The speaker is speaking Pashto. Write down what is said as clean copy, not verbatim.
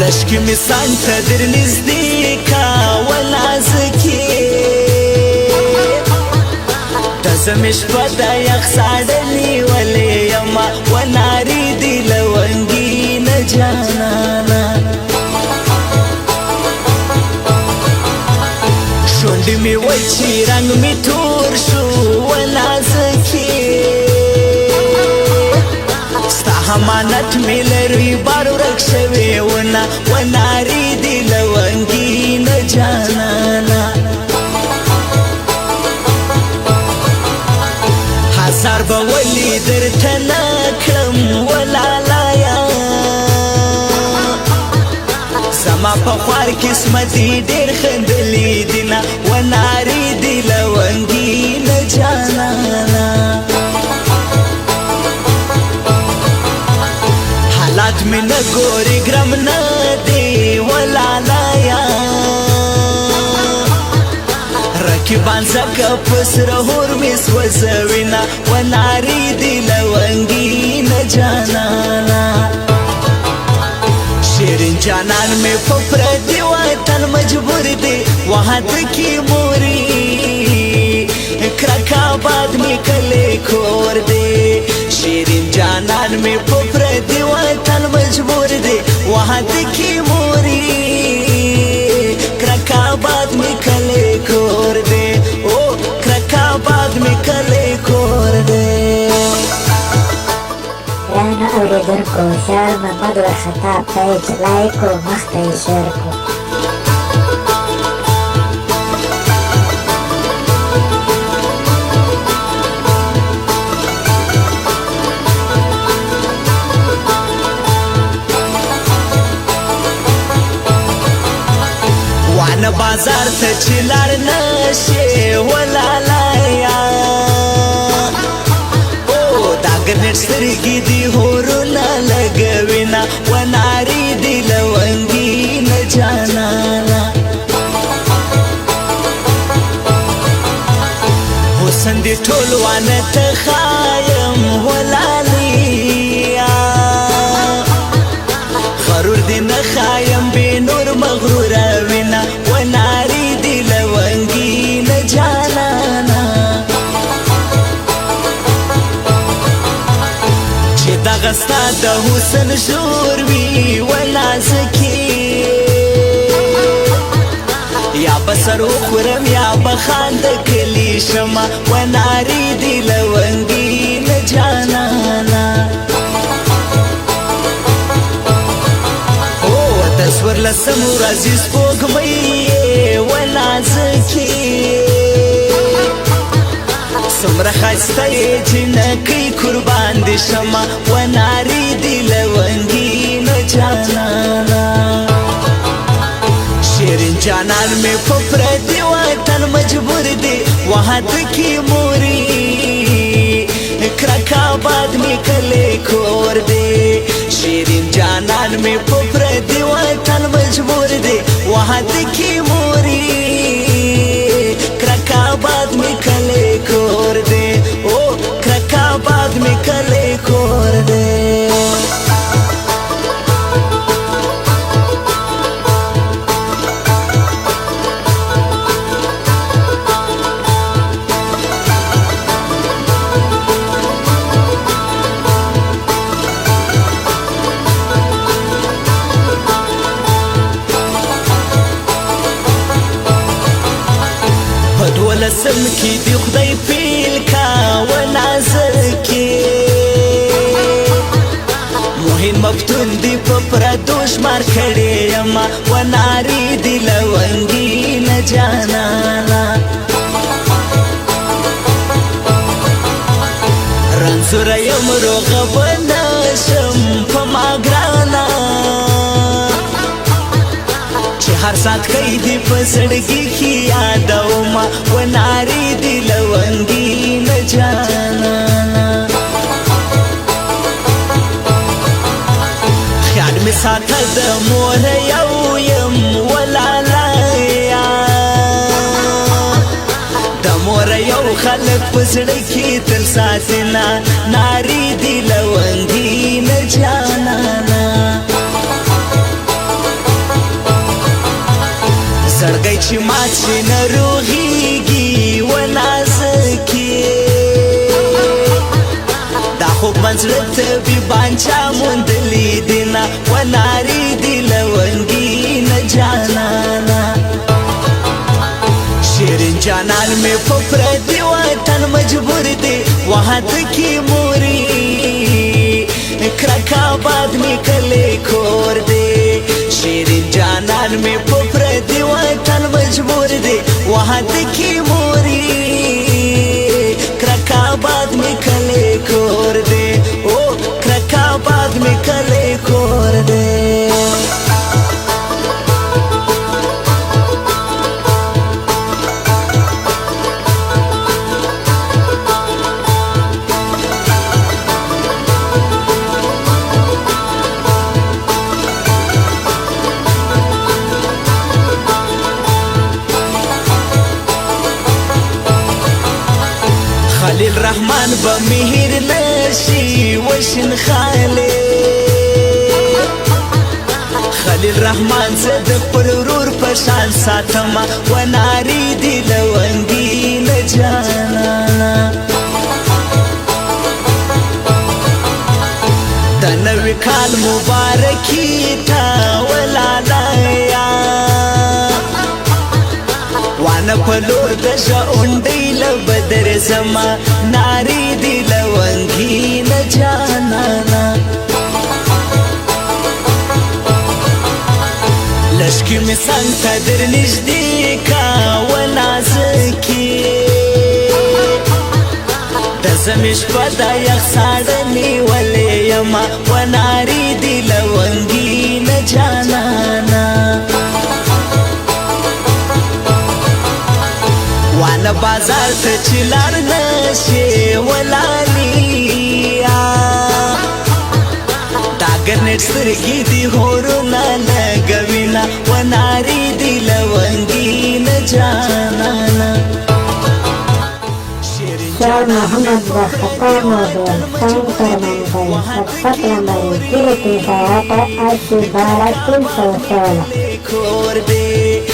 لشکی می سانتا در نزدیکا و نازکی تزمش پدا یخ ساڑلی ولی یما و ناری دی لونگی نجانانا شوندی می وچی رنگ می تور شو و نازکی ستا حمانت می لروی بارو رکشوی ونا و ناری دی لونگی نجانانا هزار با ولی در تنکرم ولالایا زما په خوار قسمتي ډېر خندلي دینا و ناری دی لونګي نه جانانا حالات مې نه ګوري ګرم نه دی ولالایا رکیبان زکه پسره هور می سوځوینا و ناری دی لونګي نه جانانا شیرین جانان میں پپر دی وطن مجبور دی وہاں کی موری کرک آباد میں کلے کھور دے شیرین جانان میں پپر دی وطن مجبور دی وہاں کی موری کرک آباد میں کلے کھور دے او کرک آباد میں کلے کھور دے رانه اوریدونکو شعر محمد ورخطاب پیج لایک و مخته یې شیر کړو. وانه بازار ته چې لار نشي ولالایا گرنٹ سترگی دی ہورونا لگوینا و ناری دی لونگی نجانانا حسن دی ٹولوانا تخایم ولالیا غرور دی نخایم بی نور مغرور وینا و ناری دی لونگی نجانانا دغستا د حسن شور وی ولازکی یا بسر وخورم یا بخاند کلی شما و ناری دی لونگی نجانانا او تصور لسم ورځی سپوږمۍ ولازکی سمره خسته یې جنکۍ قربان دي شمه و ناری دی لونګي نه جانانا شیرین جانان مې په پردي وطن مجبور دی وهات کی موري کرک آباد مې کلی کور دی شیرین جانان مې په پردي وطن مجبور دی وهات کی موري کرک آباد میں کلے کور دے او کرک آباد میں کلے کور دے ولسم کی دی خدای پیل کا و نازر کی موهین مفتون دی پپرا دوشمار کھڑی اما و ناری دی لونگی نجانانا رنزور یم روغ بنشم پما گرانا هر سات کئی دی پسڑگی کی یادو ما و ناری دی لونگی نجانانا خیال می ساتا دا مور یو یم ولالایا دا مور یو خلق پسڑگی تل ساتنا ناری دی لونگی نجانانا چې مات شي نه روغېږي و نازکې دا خوب منزله طبیبان چا موندلی دي نه و نارې دي لونګي نه جانانا شیرین جانان مې په پردي وطن مجبور دی وحد کې موري کرک آباد مې کلی کور دی شیرین جانان مې په پردي وطن مجبور دی وحد کې موري کرک آباد مې کلی کور دی او کرک آباد مې کلی کور دی خلیل رحمان با مهر نشی وشن خلیل رحمان زد پر ورور پشان ساتما و ناری دی لونگی نجانانا دنوی کال مبارکی تا ولالایا وانا پلور دشا اندی لبدر زما ناری دی لونگی نجانانا لشکی می سنگ تا در نجدی کا و نازکی دزمش پدا یک ساڑنی ولی یما و ناری دی لونگی نجانانا وانا بازار ته چلار نشي ولالیا دا ګرنټ سترګې دی هورونه لګوینا وناري دی لونګي نه جانانا شعر محمد بختیار موضوع سنگ فرمانده سبقت نمبر 338 82 316